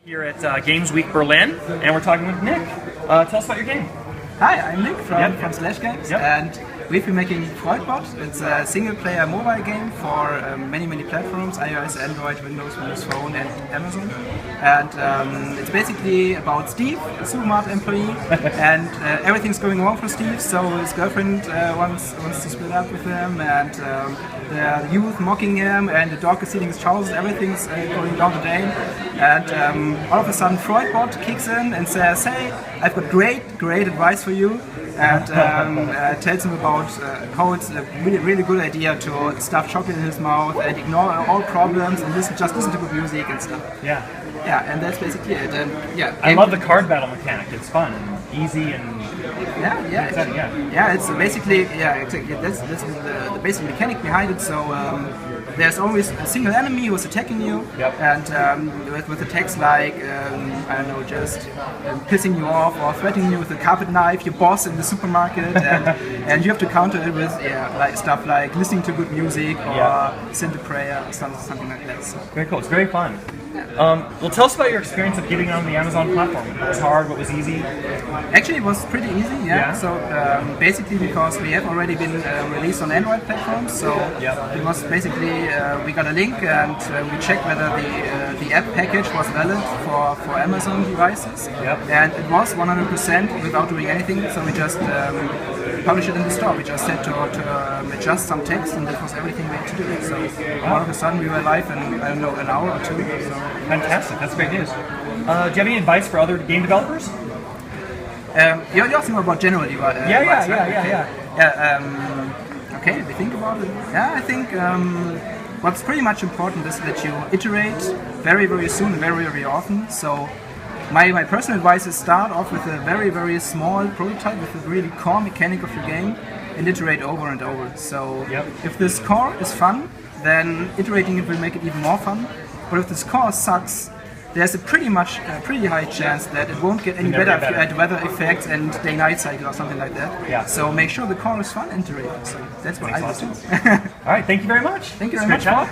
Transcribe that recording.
Here at Games Week Berlin, and we're talking with Nick. Tell us about your game. Hi, I'm Nick from Slash Games, Yep. and we've been making Freudbot. It's a single-player mobile game for many platforms: iOS, Android, Windows Phone, and Amazon. And it's basically about Steve, a supermarket employee, and everything's going wrong for Steve. So his girlfriend wants to split up with him, and the youth mocking him, and the dog is stealing his trousers. Everything's going down the drain, and all of a sudden Freudbot kicks in and says, "Hey, I've got great advice for you," and tells him about how it's a really good idea to stuff chocolate in his mouth and ignore all problems and just listen to good music and stuff. Yeah, and that's basically it. And I love the card battle mechanic. It's fun and easy and exciting, it's basically exactly. That's the basic mechanic behind it. So there's always a single enemy who's attacking you, and with attacks like I don't know, just pissing you off or threatening you with a carpet knife, your boss in the supermarket, and you have to counter it with like stuff like listening to good music or send a prayer or something like that. So. very cool. It's very fun. Well, tell us about your experience of getting on the Amazon platform. What was hard? What was easy? Actually, it was pretty easy. So basically, because we have already been released on Android platforms, so it was basically we got a link and we checked whether the app package was valid for Amazon devices, and it was 100% without doing anything. So we just published it in the store. We just had to adjust some text, and that was everything we had to do. So all of a sudden, we were live in I don't know, an hour or two. So. Fantastic. That's great news. Do you have any advice for other game developers? You're asking about general advice, right? Okay, let me think about it. I think what's pretty much important is that you iterate very soon, very often. So my personal advice is start off with a very small prototype with a really core mechanic of your game and iterate over and over. So if this core is fun, then iterating it will make it even more fun. But if this core sucks, there's a pretty high chance that it won't get any better if you add weather effects and day-night cycle or something like that. So make sure the core is fun and iterate. So that's what I would do. All right, thank you very much. Thank you very much, Paul.